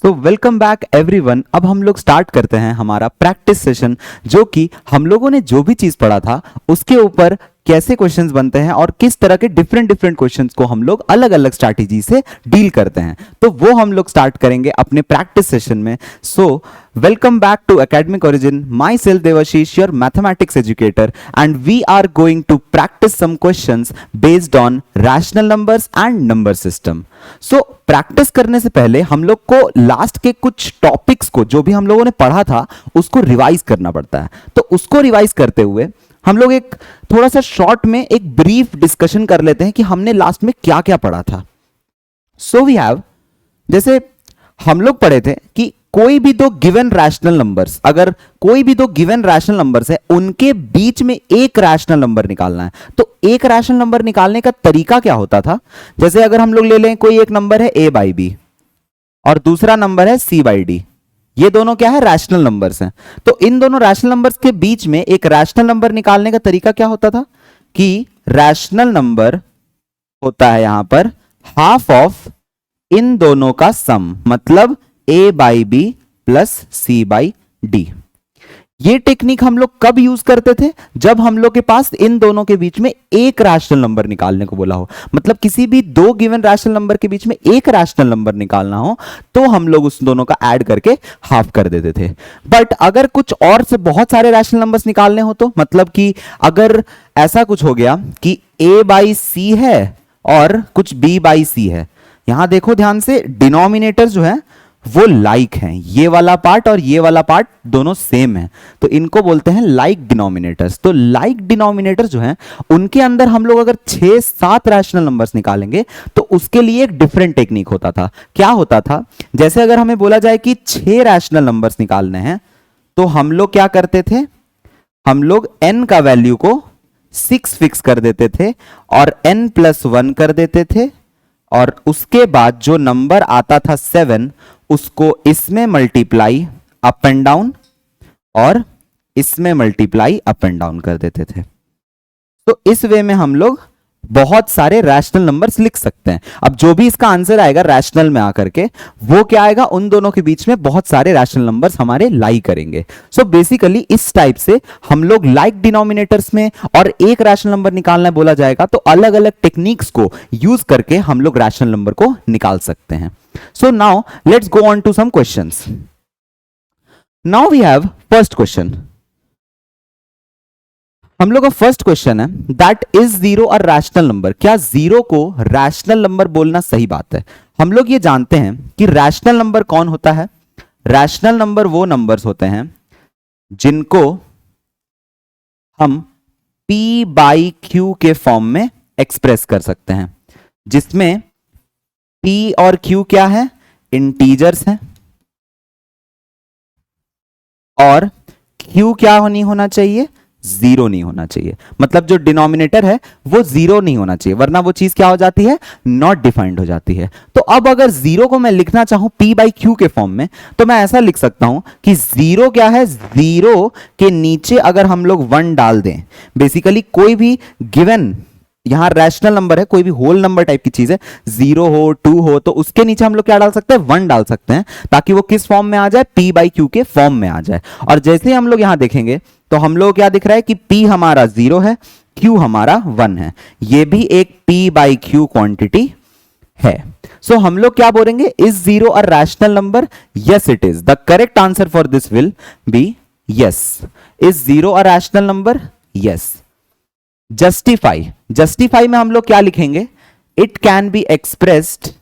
तो welcome back everyone. अब हम लोग स्टार्ट करते हैं हमारा प्रैक्टिस सेशन, जो कि हम लोगों ने जो भी चीज पढ़ा था उसके ऊपर कैसे क्वेश्चंस बनते हैं और किस तरह के डिफरेंट डिफरेंट क्वेश्चंस को हम लोग अलग अलग स्ट्रैटेजी से डील करते हैं, तो वो हम लोग स्टार्ट करेंगे अपने प्रैक्टिस सेशन में। So welcome back to academic origin. My self Devashish, your mathematics educator, and we are going to practice some questions based on rational numbers and number system. So practice करने से पहले हम लोग को last के कुछ topics को, जो भी हम लोगों ने पढ़ा था, उसको रिवाइज करना पड़ता है। तो उसको रिवाइज करते हुए हम लोग एक थोड़ा सा शॉर्ट में एक ब्रीफ डिस्कशन कर लेते हैं कि हमने लास्ट में क्या क्या पढ़ा था। सो वी हैव, जैसे हम लोग पढ़े थे कि कोई भी दो गिवन रैशनल नंबर्स, अगर कोई भी दो गिवन रैशनल नंबर्स है, उनके बीच में एक रैशनल नंबर निकालना है। तो एक रैशनल नंबर निकालने का तरीका क्या होता था? जैसे अगर हम लोग ले लें, कोई एक नंबर है a बाई बी और दूसरा नंबर है c बाई डी। ये दोनों क्या है? रैशनल नंबर्स हैं। तो इन दोनों रैशनल नंबर्स के बीच में एक रैशनल नंबर निकालने का तरीका क्या होता था कि रैशनल नंबर होता है यहां पर हाफ ऑफ इन दोनों का सम, मतलब a by B plus C by D. ये टेक्निक हम लोग कब यूज करते थे? जब हम लोग के पास इन दोनों के बीच में एक रैशनल नंबर निकालने को बोला हो, मतलब किसी भी दो गिवन रैशनल नंबर के बीच में एक रैशनल नंबर निकालना हो, तो हम लोग उस दोनों का ऐड करके हाफ कर देते थे। बट अगर कुछ और से बहुत सारे रैशनल नंबर्स निकालने हो, तो मतलब कि अगर ऐसा कुछ हो गया कि a बाई सी है और कुछ b बाई सी है, यहां देखो ध्यान से, डिनोमिनेटर जो है वो लाइक हैं, ये वाला पार्ट और ये वाला पार्ट दोनों सेम है, तो इनको बोलते हैं लाइक डिनोमिनेटर्स। तो लाइक डिनोमिनेटर जो हैं, उनके अंदर हम लोग अगर 6-7 रैशनल नंबर्स निकालेंगे तो उसके लिए एक डिफरेंट टेक्निक होता था। क्या होता था? जैसे अगर हमें बोला जाए कि 6 रैशनल नंबर्स निकालने हैं, तो हम लोग क्या करते थे? हम लोग n का वैल्यू को 6 फिक्स कर देते थे और n+1 कर देते थे, और उसके बाद जो नंबर आता था 7, उसको इसमें मल्टीप्लाई अप एंड डाउन और इसमें मल्टीप्लाई अप एंड डाउन कर देते थे। तो इस वे में हम लोग बहुत सारे रैशनल नंबर्स लिख सकते हैं। अब जो भी इसका आंसर आएगा रैशनल में आकर के, वो क्या आएगा? उन दोनों के बीच में बहुत सारे रैशनल नंबर्स हमारे लाई करेंगे। सो बेसिकली इस टाइप से हम लोग लाइक डिनोमिनेटर्स में और एक रैशनल नंबर निकालना बोला जाएगा तो अलग अलग टेक्निक्स को यूज करके हम लोग रैशनल नंबर को निकाल सकते हैं। So now let's go on to some questions. Now we have first question. हम लोग का फर्स्ट क्वेश्चन है, that is zero a rational number. क्या जीरो को रैशनल नंबर बोलना सही बात है? हम लोग ये जानते हैं कि रैशनल नंबर कौन होता है? रैशनल नंबर वो नंबर्स होते हैं जिनको हम p बाई q के फॉर्म में एक्सप्रेस कर सकते हैं, जिसमें p और q क्या है? इंटीजर्स हैं, और q क्या नहीं होना चाहिए? जीरो नहीं होना चाहिए। मतलब जो डिनोमिनेटर है वो जीरो नहीं होना चाहिए, वरना वो चीज क्या हो जाती है? नॉट डिफाइंड हो जाती है। तो अब अगर जीरो को मैं लिखना चाहूं p बाई क्यू के फॉर्म में, तो मैं ऐसा लिख सकता हूं कि जीरो क्या है? जीरो के नीचे अगर हम लोग 1 डाल दें, बेसिकली कोई भी गिवन यहां रैशनल नंबर है, कोई भी होल नंबर टाइप की चीज है, 0 हो 2 हो, तो उसके नीचे हम लोग क्या डाल सकते हैं? 1 डाल सकते हैं, ताकि वो किस फॉर्म में आ जाए? p बाई क्यू के फॉर्म में आ जाए। और जैसे ही हम लोग यहां देखेंगे तो हम लोग क्या दिख रहा है कि p हमारा 0 है, q हमारा 1 है। ये भी एक p बाई क्यू क्वांटिटी है। सो हम लोग क्या बोलेंगे? Is zero a rational number? Yes it is. The correct answer for this will be yes. Is zero a rational number? Yes. Justify, justify में हम लोग क्या लिखेंगे? It can be expressed.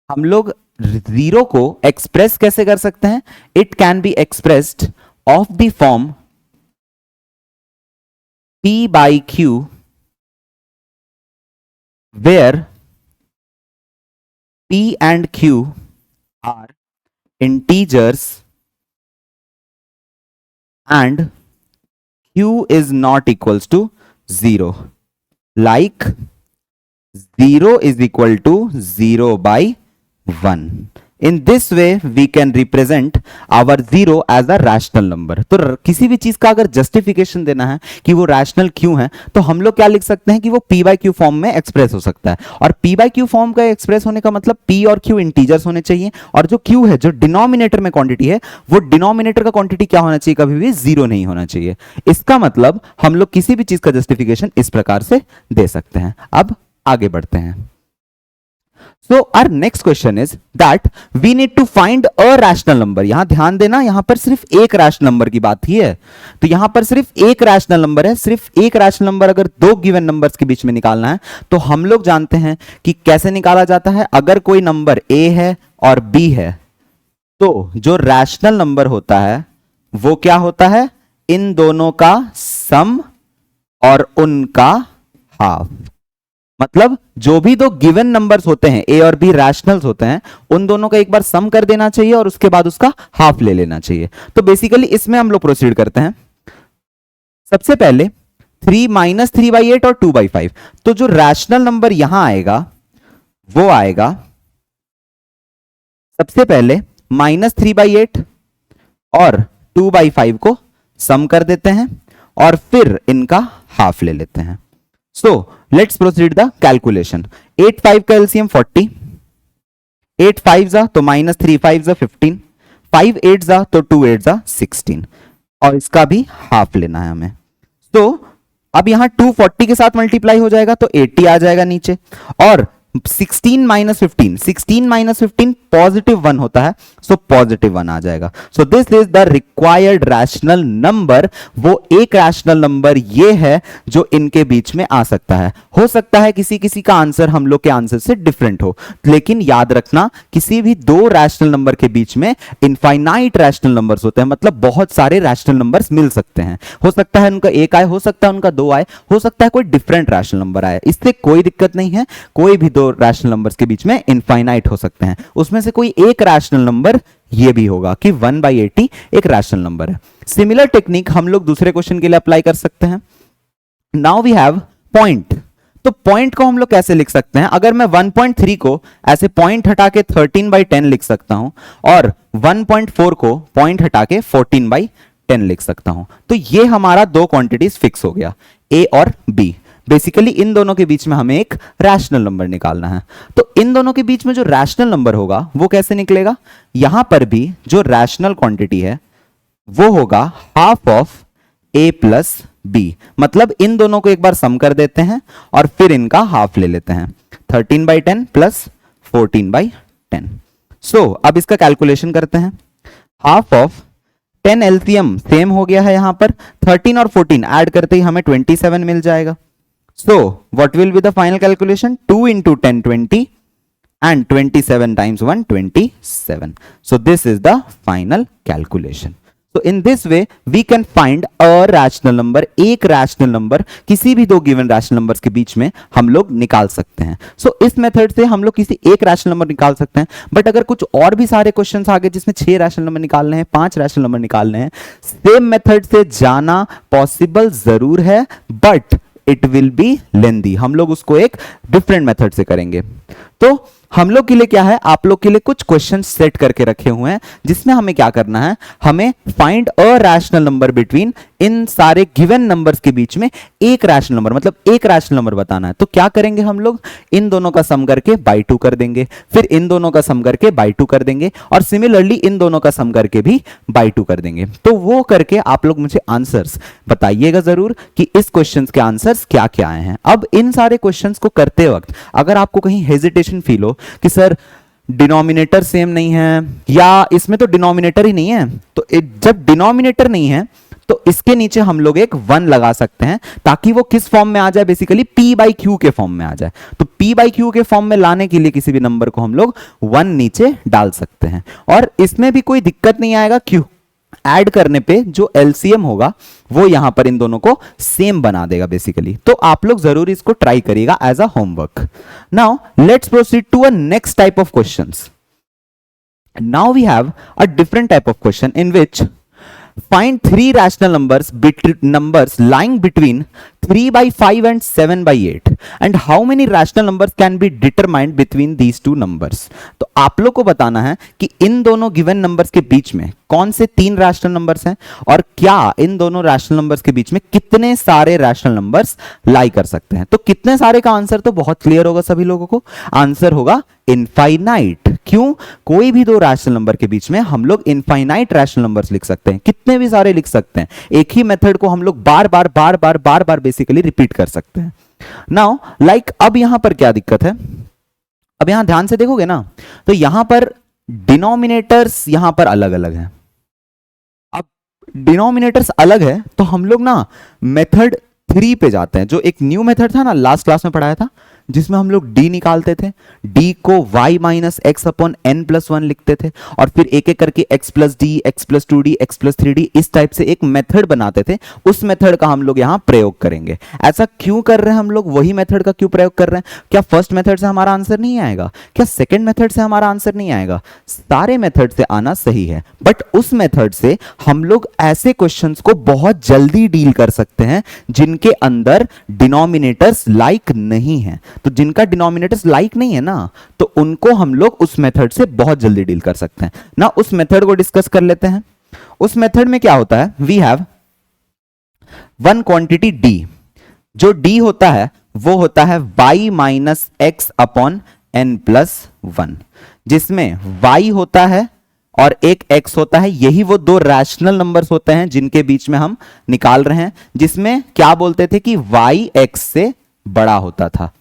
हम लोग जीरो को एक्सप्रेस कैसे कर सकते हैं? It can be expressed of the form p by q, where p and q are integers and q is not equals to 0, like 0 is equal to 0 by 1। In this way we can represent our zero as a rational number. तो किसी भी चीज का अगर justification देना है कि वो रैशनल क्यों है, तो हम लोग क्या लिख सकते हैं कि वो p बाई क्यू फॉर्म में एक्सप्रेस हो सकता है। और p बाई क्यू फॉर्म का एक्सप्रेस होने का मतलब p और q इंटीजर्स होने चाहिए, और जो q है, जो डिनोमिनेटर में क्वांटिटी है, वो डिनोमिनेटर का क्वांटिटी क्या होना चाहिए, कभी भी जीरो नहीं होना चाहिए। इसका मतलब हम लोग किसी भी चीज का जस्टिफिकेशन इस प्रकार से दे सकते हैं। अब आगे बढ़ते हैं। So our next question is that we need to find a rational number। यहां ध्यान देना, यहां पर सिर्फ एक रैशनल नंबर की बात ही है। तो यहां पर सिर्फ एक रैशनल नंबर है, सिर्फ एक रैशनल नंबर अगर दो गिवन नंबर्स के बीच में निकालना है तो हम लोग जानते हैं कि कैसे निकाला जाता है। अगर कोई नंबर a है और b है तो जो रैशनल नंबर होता है वो क्या होता है, इन दोनों का सम और उनका हाफ। मतलब जो भी दो गिवन नंबर्स होते हैं a और b रैशनल्स होते हैं, उन दोनों का एक बार सम कर देना चाहिए और उसके बाद उसका हाफ ले लेना चाहिए। तो बेसिकली इसमें हम लोग प्रोसीड करते हैं। सबसे पहले 3 माइनस 3/8 और 2/5। तो जो रैशनल नंबर यहां आएगा वो आएगा सबसे पहले -3/8 और 2/5 को सम कर देते हैं और फिर इनका हाफ ले लेते हैं। So let's proceed the calculation। 8 5 का एलसीएम 40, 8 5 जा तो -3 5 जा 15, 5 8 जा तो 2 8 जा 16, और इसका भी हाफ लेना है हमें। तो अब यहां 240 के साथ मल्टीप्लाई हो जाएगा तो 80 आ जाएगा नीचे, और 16 माइनस 15, 16 माइनस 15 पॉजिटिव 1 होता है, सो पॉजिटिव 1 आ जाएगा। So this is the required rational number. वो एक रैशनल नंबर ये है जो इनके बीच में आ सकता है। हो सकता है किसी किसी का आंसर हम लोग के आंसर से डिफरेंट हो, लेकिन याद रखना किसी भी दो रैशनल नंबर के बीच में इनफाइनाइट रैशनल नंबर्स होते हैं, मतलब बहुत सारे रैशनल नंबर्स मिल सकते हैं। हो सकता है उनका एक आए, हो सकता है उनका दो आए, हो सकता है कोई डिफरेंट रैशनल नंबर आए, इससे कोई दिक्कत नहीं है। कोई भी दो रैशनल नंबर्स के बीच में इनफाइनाइट हो सकते हैं, उसमें से कोई एक रैशनल नंबर ये भी होगा कि 1/80 एक रैशनल नंबर है। सिमिलर टेक्निक हम लोग दूसरे क्वेश्चन के लिए अप्लाई कर सकते हैं। Now we have point. तो पॉइंट को हम लोग कैसे लिख सकते हैं, अगर मैं 1.3 को ऐसे पॉइंट हटा के 13/10 लिख सकता हूं और 1.4 को पॉइंट हटा के 14/10 लिख सकता हूं। तो ये हमारा दो क्वांटिटीज फिक्स हो गया, ए और बी। बेसिकली इन दोनों के बीच में हमें एक रैशनल नंबर निकालना है। तो इन दोनों के बीच में जो रैशनल नंबर होगा वो कैसे निकलेगा, यहां पर भी जो रैशनल क्वांटिटी है वो होगा half of a plus B. मतलब इन दोनों को एक बार सम कर देते हैं और फिर इनका हाफ ले लेते हैं, 13/10 प्लस 14/10। सो अब इसका कैलकुलेशन करते हैं। हाफ ऑफ 10 एलसीएम सेम हो गया है, यहां पर 13 और 14 ऐड करते ही हमें 27 मिल जाएगा। So what will be the final calculation? 2 into 10 20 and 27 times 1 27. So this is the final calculation. So in this way we can find a rational number। एक rational number किसी भी दो given rational numbers के बीच में हम लोग निकाल सकते हैं। So इस मेथड से हम लोग किसी एक rational number निकाल सकते हैं। बट अगर कुछ और भी सारे क्वेश्चंस आगे जिसमें 6 rational number निकालने हैं, 5 rational number निकालने हैं, सेम मेथड से जाना पॉसिबल जरूर है, बट इट विल बी लेंदी। हम लोग उसको एक डिफरेंट मेथड से करेंगे। तो हम लोग के लिए क्या है, आप लोग के लिए कुछ क्वेश्चन सेट करके रखे हुए हैं जिसमें हमें क्या करना है, हमें find a rational number between इन सारे गिवन नंबर्स के बीच में एक रैशनल नंबर, मतलब एक रैशनल नंबर बताना है। तो क्या करेंगे हम लोग, इन दोनों का सम करके बाई 2 कर देंगे, फिर इन दोनों का सम करके बाई 2 कर देंगे, और सिमिलरली इन दोनों का सम करके भी बाई 2 कर देंगे। तो वो करके आप लोग मुझे आंसर्स बताइएगा जरूर कि इस क्वेश्चन के आंसर्स क्या क्या आए हैं। अब इन सारे क्वेश्चन को करते वक्त अगर आपको कहीं हेजिटेशन फील हो कि सर डिनोमिनेटर सेम नहीं है या इसमें तो डिनोमिनेटर ही नहीं है, तो जब डिनोमिनेटर नहीं है तो इसके नीचे हम लोग एक 1 लगा सकते हैं ताकि वो किस फॉर्म में आ जाए, बेसिकली p/q के फॉर्म में आ जाए। तो p/q के फॉर्म में लाने के लिए किसी भी नंबर को हम लोग 1 नीचे डाल सकते हैं, और इसमें भी कोई दिक्कत नहीं आएगा। क्यों, ऐड करने पे जो एलसीएम होगा वो यहां पर इन दोनों को सेम बना देगा बेसिकली। तो आप लोग जरूर इसको ट्राई करिएगा as a homework. Now let's proceed to a next type of questions. Now we have a different type of question in which find three rational numbers lying between 3/5 and 7/8 and how many rational numbers can be determined between these two numbers। तो आप लोग को बताना है कि इन दोनों given numbers के बीच में कौन से तीन रैशनल नंबर्स हैं और क्या इन दोनों रैशनल नंबर्स के बीच में कितने सारे रैशनल नंबर्स लाई कर सकते हैं। तो कितने सारे का आंसर तो बहुत क्लियर होगा सभी लोगों को, आंसर होगा इनफाइनाइट। क्यों? कोई भी दो रैशनल नंबर के बीच में हम लोग इनफाइनाइट रैशनल नंबर्स लिख सकते हैं, कितने भी सारे लिख सकते हैं। एक ही मेथड को हम लोग बार बार बेसिकली रिपीट कर सकते हैं। नाउ लाइक अब यहां पर क्या दिक्कत है, अब यहां ध्यान से देखोगे ना तो यहां पर डिनोमिनेटर्स यहां पर अलग अलग हैं। अब डिनोमिनेटर्स अलग है तो हम लोग ना मेथड 3 पे जाते हैं, जो एक न्यू मेथड था ना लास्ट क्लास में पढ़ाया था, जिसमें हम लोग d निकालते थे, d को y minus X upon n plus 1 लिखते थे और फिर एक एक करके x plus D, x plus 2d, x plus 3d इस टाइप से एक मेथड बनाते थे। उस मेथड का हम लोग यहां प्रयोग करेंगे। ऐसा क्यों कर रहे हैं हम लोग, वही मेथड का क्यों प्रयोग कर रहे हैं? क्या फर्स्ट मेथड से हमारा आंसर नहीं आएगा? क्या सेकेंड मेथड से हमारा आंसर नहीं आएगा? सारे मेथड से आना सही है, बट उस मेथड से हम लोग ऐसे क्वेश्चंस को बहुत जल्दी डील कर सकते हैं जिनके अंदर डिनोमिनेटर्स लाइक नहीं है। तो जिनका डिनोमिनेटर्स लाइक नहीं है ना, तो उनको हम लोग उस मेथड से बहुत जल्दी डील कर सकते हैं ना। उस मेथड को डिस्कस कर लेते हैं। उस मेथड में क्या होता है, we have one quantity d। जो d होता है वो होता है y minus X upon n plus 1, जिसमें y होता है और एक x होता है। यही वो दो रैशनल नंबर्स होते हैं जिनके बीच में हम निकाल रहे हैं, जिसमें क्या बोलते थे कि y x से बड़ा होता था।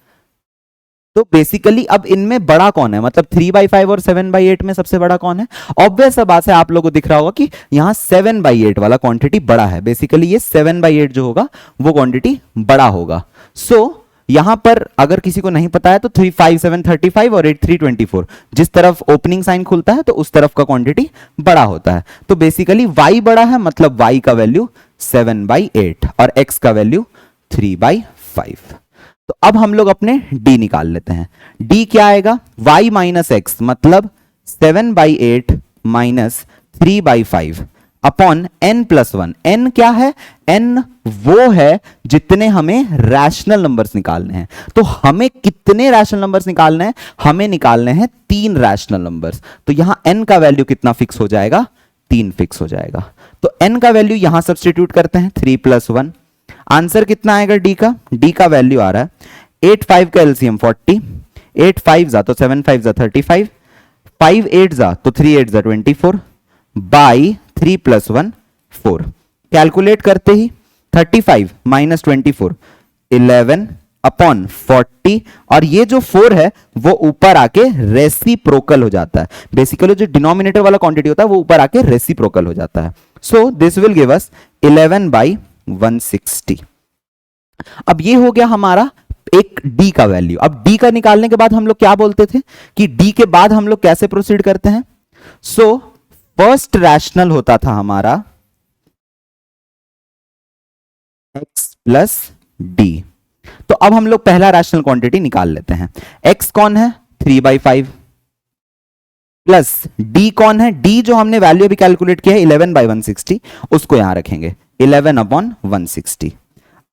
तो बेसिकली अब इनमें बड़ा कौन है, मतलब 3/5 और 7/8 में सबसे बड़ा कौन है? ऑब्वियस सा बात है, आप लोगों को दिख रहा होगा कि यहां 7/8 वाला क्वांटिटी बड़ा है। बेसिकली ये 7/8 जो होगा वो क्वांटिटी बड़ा होगा। सो यहां पर अगर किसी को नहीं पता है तो 3 5 7 35 और 8 3 24, जिस तरफ ओपनिंग साइन खुलता है तो उस तरफ का क्वांटिटी बड़ा होता है। तो बेसिकली y बड़ा है, मतलब y का वैल्यू 7/8 और x का वैल्यू 3/5। तो अब हम लोग अपने d निकाल लेते हैं। d क्या आएगा, y माइनस एक्स मतलब 7/8 minus 3/5 upon n plus 1। n क्या है, n वो है जितने हमें रैशनल नंबर्स निकालने हैं। तो हमें कितने रैशनल नंबर्स निकालने हैं, हमें निकालने हैं 3 रैशनल नंबर्स। तो यहां n का वैल्यू कितना फिक्स हो जाएगा, 3 फिक्स हो जाएगा। तो n का वैल्यू यहां सब्स्टिट्यूट करते हैं, 3 प्लस 1। आंसर कितना आएगा d का वैल्यू आ रहा है 8 5 का एलसीएम 40, 8 5 जा तो 7 5 जा 35, 5 8 जा तो 3 8 जा 24 बाई 3 प्लस 1 4। कैलकुलेट करते ही 35 माइनस 24 11 अपॉन 40, और ये जो 4 है वो ऊपर आके रेसिप्रोकल हो जाता है। बेसिकली जो डिनोमिनेटर वाला क्वांटिटी होता है वो ऊपर आके रेसिप्रोकल हो जाता है। So this will give us 11/160। अब ये हो गया हमारा एक d का वैल्यू। अब d का निकालने के बाद हम लोग क्या बोलते थे कि d के बाद हम लोग कैसे प्रोसीड करते हैं। सो फर्स्ट रैशनल होता था हमारा x प्लस d। तो अब हम लोग पहला रैशनल क्वांटिटी निकाल लेते हैं। x कौन है, 3/5 प्लस d कौन है, d जो हमने वैल्यू अभी कैलकुलेट किया है 11/160, उसको यहां रखेंगे 11/160।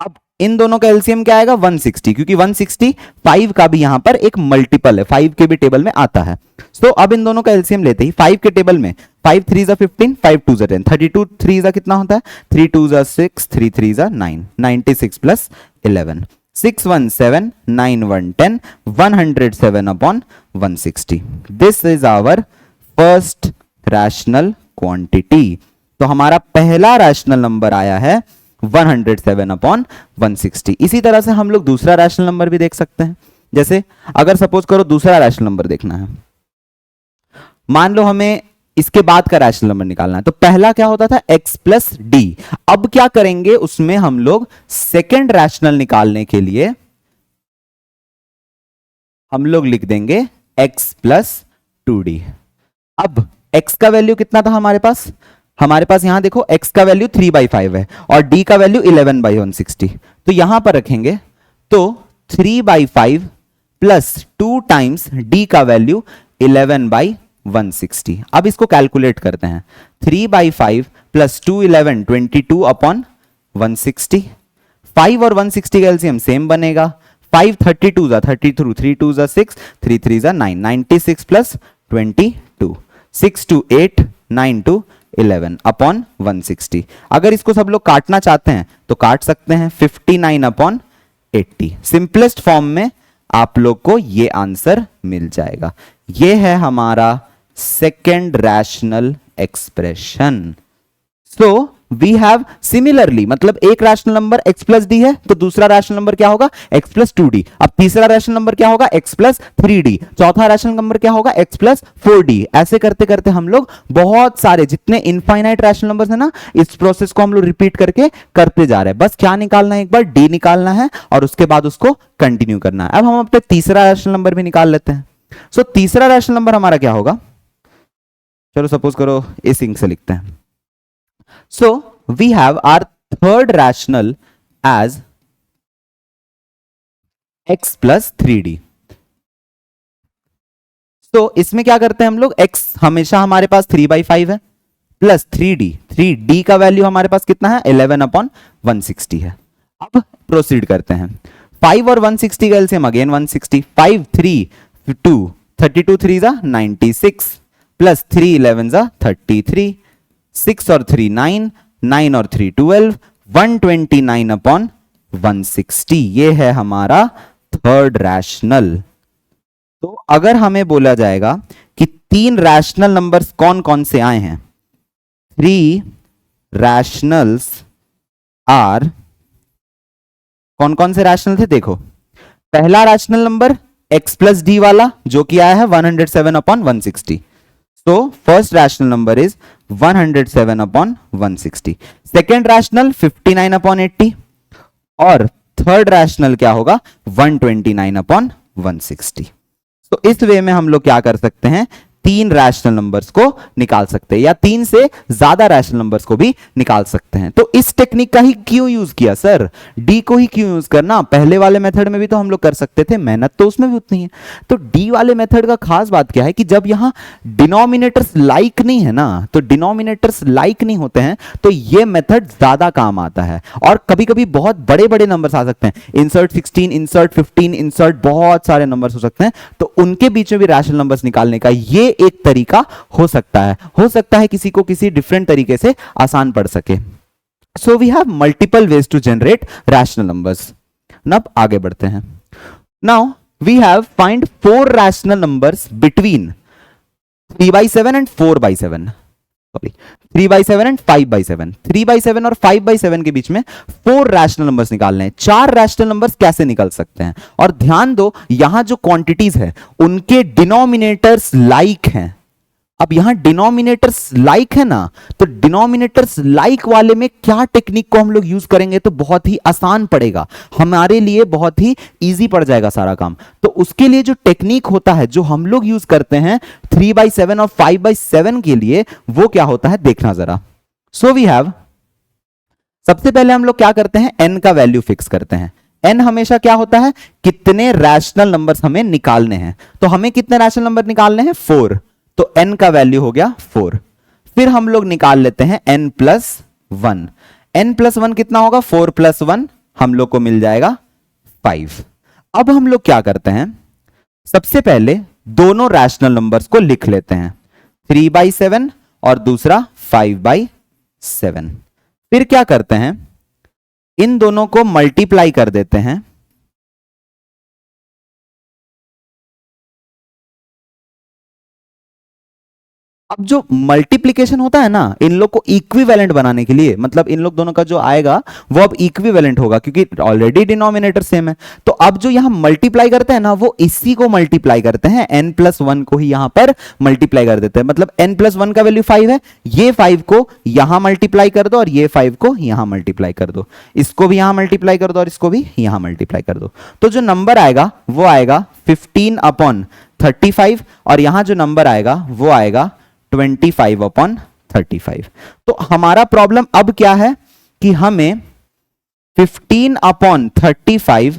अब इन दोनों का एलसीएम क्या आएगा, 160, क्योंकि 160 5 का भी यहां पर एक मल्टीपल है, 5 के भी टेबल में आता है। सो अब इन दोनों का एलसीएम लेते ही 5 के टेबल में 5 3 जा 15, 5 2 जा 10, 32 3 जा कितना होता है, 3 2 जा 6, 3 3 जा 9, 96 plus 11, 6 1 7, 9 1 10, 107/160। This is our first rational quantity. तो हमारा पहला रैशनल नंबर आया है 107/160। इसी तरह से हम लोग दूसरा रैशनल नंबर भी देख सकते हैं। जैसे अगर सपोज करो दूसरा रैशनल नंबर देखना है, मान लो हमें इसके बाद का रैशनल नंबर निकालना है। तो पहला क्या होता था, x प्लस डी। अब क्या करेंगे, उसमें हम लोग सेकेंड रैशनल निकालने के लिए हम लोग लिख देंगे x प्लस 2d। अब x का वैल्यू कितना था हमारे पास यहां देखो x का वैल्यू 3/5 है और d का वैल्यू 11/160। तो यहां पर रखेंगे तो 3/5 प्लस 2 टाइम्स d का वैल्यू 11/160। अब इसको कैलकुलेट करते हैं, 3/5 प्लस 2 11 22 अपॉन 160। 5 और 160 का एलसीएम सेम बनेगा। 5 32 जा 32, 3 2 जा 6, 3 3 जा 9, 96 प्लस 22, 6 to 8, 9 to 11 अपॉन 160। अगर इसको सब लोग काटना चाहते हैं तो काट सकते हैं, 59 अपॉन 80। सिंपलेस्ट फॉर्म में आप लोग को ये आंसर मिल जाएगा। ये है हमारा second rational expression. So we have similarly, मतलब एक rational number x plus D है तो दूसरा रैशनल नंबर क्या होगा x प्लस 2d। अब तीसरा रैशनल नंबर क्या होगा x प्लस 3d। चौथा रैशनल नंबर क्या होगा x प्लस 4d। ऐसे करते करते हम लोग बहुत सारे जितने इनफाइनाइट रैशनल नंबर्स है ना, इस प्रोसेस को हम लोग रिपीट करके करते जा रहे हैं। बस क्या निकालना है, एक बार d निकालना है और उसके बाद उसको कंटिन्यू करना है। अब हम अपने तीसरा रैशनल नंबर भी निकाल लेते हैं। सो तीसरा रैशनल नंबर हमारा क्या होगा, चलो सपोज करो इस इंक से लिखते हैं। So we have our third rational as x plus 3d। तो इसमें क्या करते हैं हम लोग, x हमेशा हमारे पास 3/5 है प्लस 3d का वैल्यू हमारे पास कितना है 11 अपॉन 160 है। अब प्रोसीड करते हैं। 5 और 160 का एलसीएम अगेन 160। 5 3 2 32 3 जा 96 प्लस 3 11 जा 33, 6 और 3 9, 9 और 3 12, 129 अपॉन 160। ये है हमारा थर्ड रैशनल। तो अगर हमें बोला जाएगा कि तीन रैशनल नंबर्स कौन कौन से आए हैं, 3 रैशनल्स आर, कौन कौन से रैशनल थे देखो। पहला rational number x plus D वाला जो कि आया है 107 upon 160। So first rational number is 107 upon 160. Second rational 59 upon 80 और third rational क्या होगा 129 upon 160. तो इस वे में हम लोग क्या कर सकते हैं, तीन रैशनल नंबर्स को निकाल सकते हैं या तीन से ज्यादा रैशनल नंबर्स को भी निकाल सकते हैं। तो इस टेक्निक का ही क्यों यूज किया सर, डी को ही क्यों यूज करना, पहले वाले मेथड में भी तो हम लोग कर सकते थे, मेहनत तो उसमें भी उतनी है। तो डी वाले मेथड का खास बात क्या है कि जब यहां डिनोमिनेटर्स लाइक नहीं है ना, तो डिनोमिनेटर्स लाइक नहीं होते हैं तो ये मेथड ज्यादा काम आता है। और कभी कभी बहुत बड़े बड़े नंबर्स आ सकते हैं, इंसर्ट 16, इंसर्ट 15, इंसर्ट बहुत सारे नंबर्स हो सकते हैं, तो उनके बीच में भी रैशनल नंबर्स निकालने का ये एक तरीका हो सकता है किसी को किसी डिफरेंट तरीके से आसान पड़ सके। So we have multiple ways to generate rational numbers. अब आगे बढ़ते हैं। Now we have find 4 rational numbers between 3/7 and 4/7, sorry 3/7 and 5/7। 3/7 और 5/7 के बीच में 4 रैशनल नंबर्स निकालने हैं। 4 रैशनल नंबर्स कैसे निकल सकते हैं, और ध्यान दो यहां जो क्वांटिटीज है उनके डिनोमिनेटर्स लाइक हैं। अब यहां डिनोमिनेटर्स लाइक है ना, तो डिनोमिनेटर्स लाइक वाले में क्या टेक्निक को हम लोग यूज करेंगे तो बहुत ही आसान पड़ेगा हमारे लिए, बहुत ही इजी पड़ जाएगा सारा काम। तो उसके लिए जो टेक्निक होता है जो हम लोग यूज करते हैं 3/7 और 5/7 के लिए, वो क्या होता है देखना जरा। सो वी हैव, सबसे पहले हम लोग क्या करते हैं, n का वैल्यू फिक्स करते हैं। n हमेशा क्या होता है, कितने रैशनल नंबर्स हमें निकालने हैं। तो हमें कितने रैशनल नंबर निकालने हैं 4, तो n का वैल्यू हो गया 4। फिर हम लोग निकाल लेते हैं n प्लस 1। n प्लस 1 कितना होगा, 4 प्लस 1 हम लोग को मिल जाएगा 5। अब हम लोग क्या करते हैं, सबसे पहले दोनों रैशनल नंबर्स को लिख लेते हैं, 3/7 और दूसरा 5/7। फिर क्या करते हैं, इन दोनों को मल्टीप्लाई कर देते हैं। अब जो मल्टीप्लिकेशन होता है ना, इन लोग को इक्विवेलेंट बनाने के लिए, मतलब इन लोग दोनों का जो आएगा वो अब इक्विवेलेंट होगा क्योंकि ऑलरेडी डिनोमिनेटर सेम है। तो अब जो यहां मल्टीप्लाई करते हैं ना, वो इसी को मल्टीप्लाई करते हैं, n प्लस 1 को ही यहां पर मल्टीप्लाई कर देते हैं। मतलब n प्लस 1 का वैल्यू 5 है, ये 5 को यहां मल्टीप्लाई कर दो और ये 5 को यहां मल्टीप्लाई कर दो, इसको भी यहां मल्टीप्लाई कर दो और इसको भी यहां मल्टीप्लाई कर दो। तो जो नंबर आएगा वो आएगा 15 अपॉन 35 और यहां जो नंबर आएगा वो आएगा 25 अपॉन 35। तो हमारा प्रॉब्लम अब क्या है कि हमें 15 अपॉन 35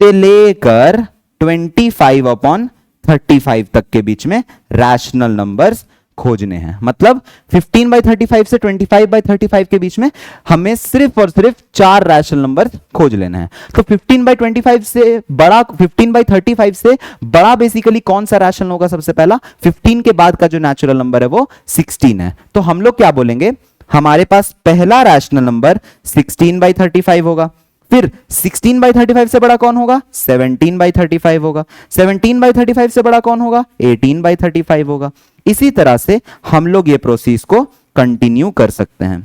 से लेकर 25 अपॉन 35 तक के बीच में रैशनल नंबर्स खोजने हैं। मतलब 15/35 से 25/35 के बीच में हमें सिर्फ और सिर्फ 4 रैशनल नंबर खोज लेना है। तो 15/25 से बड़ा, 15/35 से बड़ा बेसिकली कौन सा रैशनल होगा? सबसे पहला 15 के बाद का जो नेचुरल नंबर है वो 16 है। तो हम लोग क्या बोलेंगे, हमारे पास पहला रैशनल नंबर 16/35 होगा। फिर 16/35 से बड़ा कौन होगा? 17/35 होगा। 17/35 से बड़ा कौन होगा? 18/35 होगा। इसी तरह से हम लोग ये प्रोसेस को कंटिन्यू कर सकते हैं।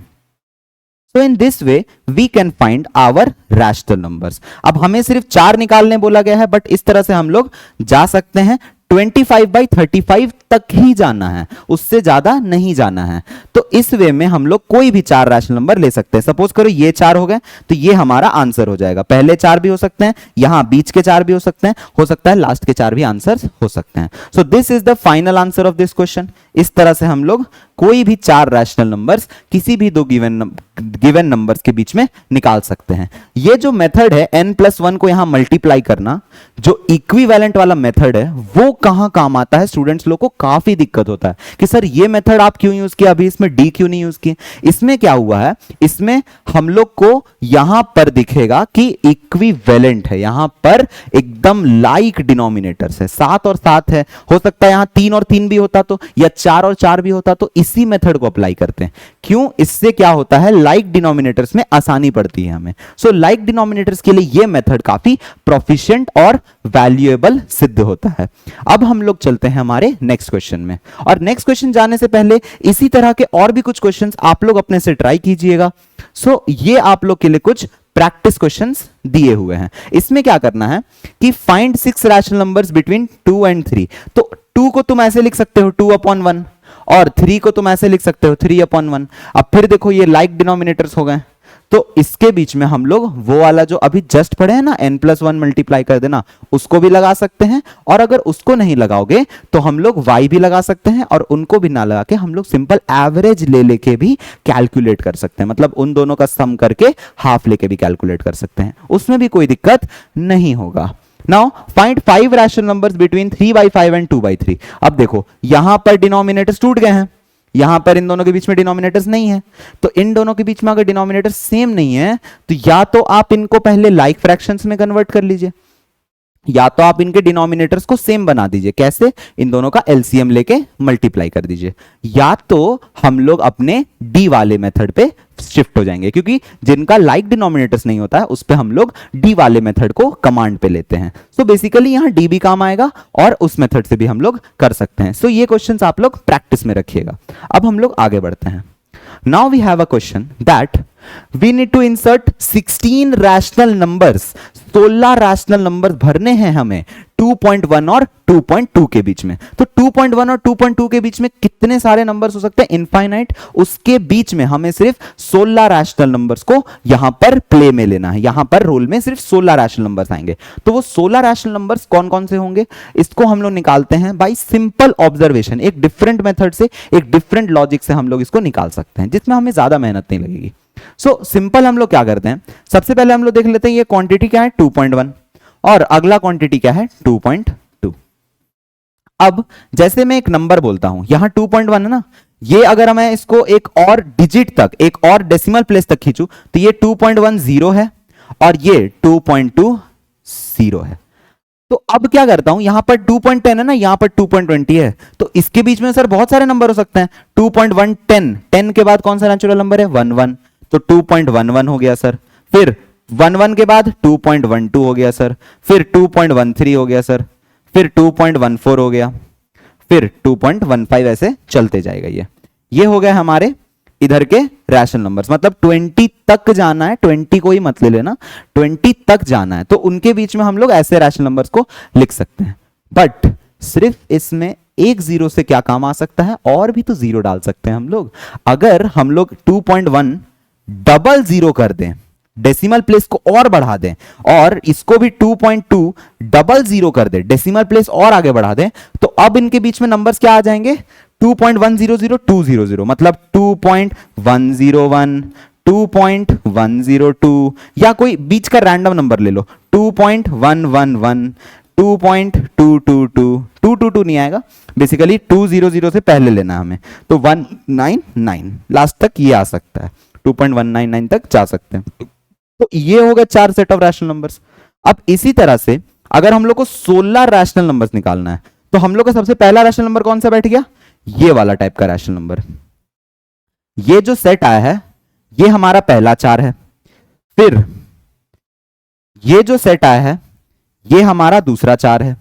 So in this way we can find our rational numbers। अब हमें सिर्फ 4 निकालने बोला गया है, बट इस तरह से हम लोग जा सकते हैं। 25/35 तक ही जाना है, उससे ज्यादा नहीं जाना है। तो इस वे में हम लोग कोई भी 4 रैशनल नंबर ले सकते हैं। सपोज करो ये 4 हो गए, तो ये हमारा आंसर हो जाएगा। पहले 4 भी हो सकते हैं, यहां बीच के 4 भी हो सकते हैं, हो सकता है लास्ट के 4 भी आंसर हो सकते हैं। So this is the final answer of this question. इस तरह से हम लोग कोई भी 4 रैशनल नंबर्स किसी भी दो गिवन नंबर्स के बीच में निकाल सकते हैं। ये जो मेथड है n+1 को यहां मल्टीप्लाई करना, जो इक्विवेलेंट वाला मेथड है, वो कहां काम आता है? स्टूडेंट्स लोग को काफी दिक्कत होता है कि सर ये मेथड आप क्यों यूज किया, अभी इसमें डी क्यों नहीं यूज किए। इसमें क्या हुआ है, इसमें हम लोग को यहां पर दिखेगा कि इक्विवेलेंट है, यहां पर एकदम लाइक डिनोमिनेटर्स है, 7 और 7 है। हो सकता है यहां 3 और 3 भी होता तो, या 4 और 4 भी होता तो। इसी मेथड को अप्लाई करते हैं। क्यों? इससे क्या होता है, लाइक डिनोमिनेटर्स में आसानी पड़ती है हमें। सो लाइक डिनोमिनेटर्स के लिए यह मेथड काफी प्रोफिशिएंट और वैल्यूएबल सिद्ध होता है। अब हम लोग चलते हैं हमारे नेक्स्ट क्वेश्चन में, और नेक्स्ट क्वेश्चन जाने से पहले इसी तरह के और भी कुछ क्वेश्चंस आप लोग अपने से ट्राई कीजिएगा। सो ये आप लोग के लिए कुछ प्रैक्टिस क्वेश्चंस दिए हुए हैं। इसमें क्या करना है कि find 6 rational numbers between 2 and 3। तो 2 को तुम ऐसे लिख सकते हो 2/1, और 3 को तुम ऐसे लिख सकते हो 3/1। अब फिर देखो ये लाइक डिनोमिनेटर्स हो गए, तो इसके बीच में हम लोग वो वाला जो अभी जस्ट पढ़े हैं ना, n+1 मल्टीप्लाई कर देना, उसको भी लगा सकते हैं। और अगर उसको नहीं लगाओगे तो हम लोग y भी लगा सकते हैं, और उनको भी ना लगा के हम लोग सिंपल एवरेज ले लेके भी कैलकुलेट कर सकते हैं। मतलब उन दोनों का सम करके हाफ लेके भी कैलकुलेट कर सकते हैं, उसमें भी कोई दिक्कत नहीं होगा। Now find 5 rational numbers between 3/5 and 2/3। अब देखो यहां पर डिनोमिनेटर्स टूट गए हैं, यहां पर इन दोनों के बीच में डिनोमिनेटर्स नहीं है। तो इन दोनों के बीच में अगर डिनोमिनेटर्स सेम नहीं है, तो या तो आप इनको पहले लाइक फ्रैक्शंस में कन्वर्ट कर लीजिए, या तो आप इनके डिनोमिनेटर्स को सेम बना दीजिए। कैसे? इन दोनों का एलसीएम लेके मल्टीप्लाई कर दीजिए, या तो हम लोग अपने डी वाले मेथड पे शिफ्ट हो जाएंगे, क्योंकि जिनका लाइक डिनोमिनेटर्स नहीं होता है उस पे हम लोग डी वाले मेथड को कमांड पे लेते हैं। सो बेसिकली यहां डी भी काम आएगा, और उस मेथड से भी हम लोग कर सकते हैं। सो ये क्वेश्चंस आप लोग प्रैक्टिस में रखिएगा। अब हम लोग आगे बढ़ते हैं। Now we have a question that we need to insert 16 rational numbers. 16 rational numbers भरने हैं हमें 2.1 और 2.2 के बीच में। तो 2.1 और 2.2 के बीच में कितने सारे नंबर्स हो सकते हैं? इनफाइनाइट। उसके बीच में हमें सिर्फ 16 रैशनल नंबर्स को यहां पर प्ले में लेना है। यहां पर रोल में सिर्फ 16 रैशनल नंबर्स आएंगे। तो वो 16 रैशनल नंबर्स कौन कौन से होंगे? इसको हम लोग निकालते हैं बाय सिंपल ऑब्जर्वेशन। एक डिफरेंट मेथड से, एक डिफरेंट लॉजिक से हम लोग इसको निकाल सकते हैं, जिसमें हमें ज्यादा मेहनत नहीं लगेगी। सो सिंपल हम लोग क्या करते हैं, सबसे पहले हम लोग देख लेते हैं ये क्वांटिटी क्या है 2.1, और अगला क्वांटिटी क्या है 2.2। अब जैसे मैं एक नंबर बोलता हूं, यहां 2.1 है ना, ये अगर मैं इसको एक और डिजिट तक, एक और डेसिमल प्लेस तक खींचूं, तो ये 2.10 है, और ये 2.20 है। तो अब क्या करता हूं, यहां पर 2.10 है ना, यहां पर 2.20 है, तो इसके बीच में सर बहुत सारे नंबर हो सकते हैं। 2.110, 10 के बाद कौन सा नेचुरल नंबर है 11, तो 2.11 हो गया सर। फिर 11 के बाद 2.12 हो गया सर, फिर 2.13 हो गया सर, फिर 2.14 हो गया, फिर 2.15, ऐसे चलते जाएगा। ये हो गया हमारे इधर के रैशनल नंबर्स। मतलब 20 तक जाना है, 20 को ही मत ले लेना, 20 तक जाना है, तो उनके बीच में हम लोग ऐसे रैशनल नंबर्स को लिख सकते हैं। बट सिर्फ इसमें एक जीरो से क्या काम आ सकता है, और भी तो जीरो डाल सकते हैं हम लोग। अगर हम लोग 2.1 डबल जीरो कर दें, डेसिमल प्लेस को और बढ़ा दें, और इसको भी 2.2 डबल जीरो कर दें, डेसिमल प्लेस और आगे बढ़ा दें, तो अब इनके बीच में नंबर्स क्या आ जाएंगे 2.100, मतलब 2.101, 2.102, या कोई बीच का रैंडम नंबर ले लो 2.111, 2.222 नहीं आएगा, बेसिकली 200 से पहले लेना हमें, तो 199 लास्ट तक ये आ सकता है, 2.199 तक जा सकते हैं। तो ये हो गए 4 सेट ऑफ रैशनल नंबर्स। अब इसी तरह से अगर हम लोग को 16 रैशनल नंबर्स निकालना है, तो हम लोग का सबसे पहला रैशनल नंबर कौन सा बैठ गया, ये वाला टाइप का रैशनल नंबर। ये जो सेट आया है ये हमारा पहला 4 है, फिर ये जो सेट आया है ये हमारा दूसरा 4 है।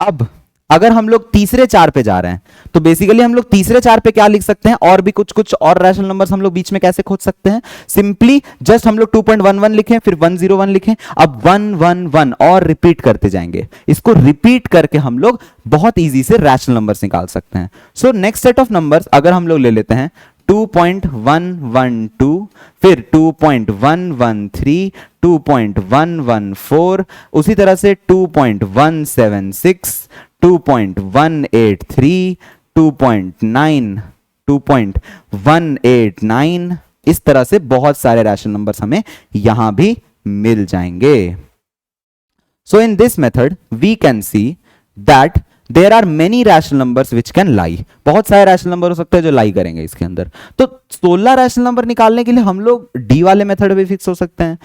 अब अगर हम लोग तीसरे 4 पे जा रहे हैं तो बेसिकली हम लोग तीसरे 4 पे क्या लिख सकते हैं, और भी कुछ और रैशनल नंबर्स हम लोग बीच में कैसे खोज सकते हैं, सिंपली जस्ट हम लोग 2.11 लिखें, फिर 101 लिखें, अब 111 और रिपीट करते जाएंगे। इसको रिपीट करके हम लोग बहुत इजी से रैशनल नंबर्स निकाल सकते हैं। So next set of numbers अगर हम लोग ले लेते हैं 2.112, फिर 2.113, 2.114, उसी तरह से 2.176, 2.183, 2.189, इस तरह से बहुत सारे रैशनल नंबर्स हमें यहां भी मिल जाएंगे। So in this method we can see that there are many rational numbers which can lie, बहुत सारे रैशनल नंबर हो सकते हैं जो लाई करेंगे इसके अंदर। तो 16 रैशनल नंबर निकालने के लिए हम लोग डी वाले मेथड भी फिक्स हो सकते हैं,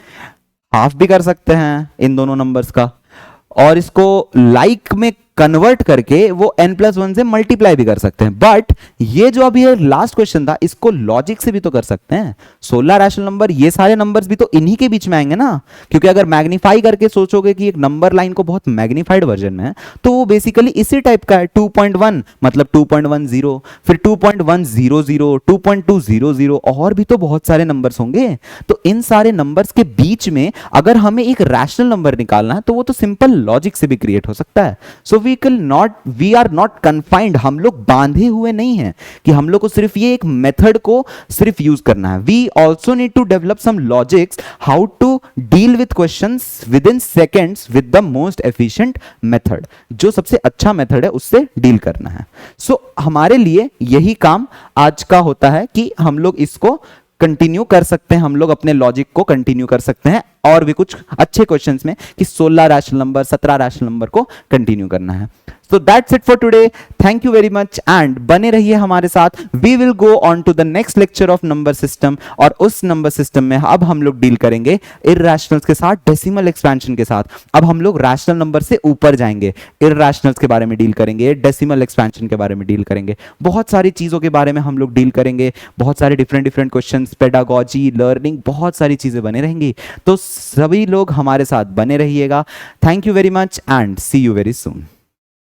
हाफ भी कर सकते हैं इन दोनों नंबर्स का, और इसको लाइक में कन्वर्ट करके वो n+1 से मल्टीप्लाई भी कर सकते हैं। बट ये जो अभी लास्ट क्वेश्चन था इसको लॉजिक से भी तो कर सकते हैं। 16 रैशनल नंबर, ये सारे नंबर्स भी तो इन्हीं के बीच में आएंगे ना, क्योंकि अगर मैग्नीफाई करके सोचोगे कि एक नंबर लाइन को बहुत मैग्नीफाइड वर्जन में है तो वो बेसिकली इसी टाइप का है। 2.1 मतलब 2.10, फिर 2.100, 2.200 और भी तो बहुत सारे नंबर्स होंगे। तो इन सारे नंबर्स के बीच में अगर हमें एक रैशनल नंबर निकालना है तो वो तो सिंपल लॉजिक से भी क्रिएट हो सकता है। So we are not confined, हम लोग बांधे हुए नहीं हैं कि हम लोग को सिर्फ ये एक मेथड को सिर्फ यूज करना है। We also need to develop some logics how to deal with questions with in seconds with the most efficient method, जो सबसे अच्छा मेथड है उससे डील करना है। सो हमारे लिए यही काम आज का होता है कि हम लोग इसको कंटिन्यू कर सकते हैं, हम लोग अपने लॉजिक को कंटिन्यू कर सकते हैं और भी कुछ अच्छे क्वेश्चंस में कि 16 रैशनल नंबर, 17 रैशनल नंबर को कंटिन्यू करना है। So that's it for today, thank you very much and बने रहिए हमारे साथ। We will go on to the next lecture of number system, और उस नंबर सिस्टम में अब हम लोग डील करेंगे इररेशनल्स के साथ, डेसिमल एक्सपेंशन के साथ। अब हम लोग रैशनल नंबर से ऊपर जाएंगे, इररेशनल्स के बारे में डील करेंगे, डेसिमल एक्सपेंशन के बारे में डील करेंगे, बहुत सारी चीजों के बारे में हम लोग डील करेंगे, बहुत सारे डिफरेंट क्वेश्चंस, पेडागोजी, लर्निंग, बहुत सारी चीजें बने रहेंगी। तो सभी लोग हमारे साथ बने रहिएगा। Thank you very much and see you very soon.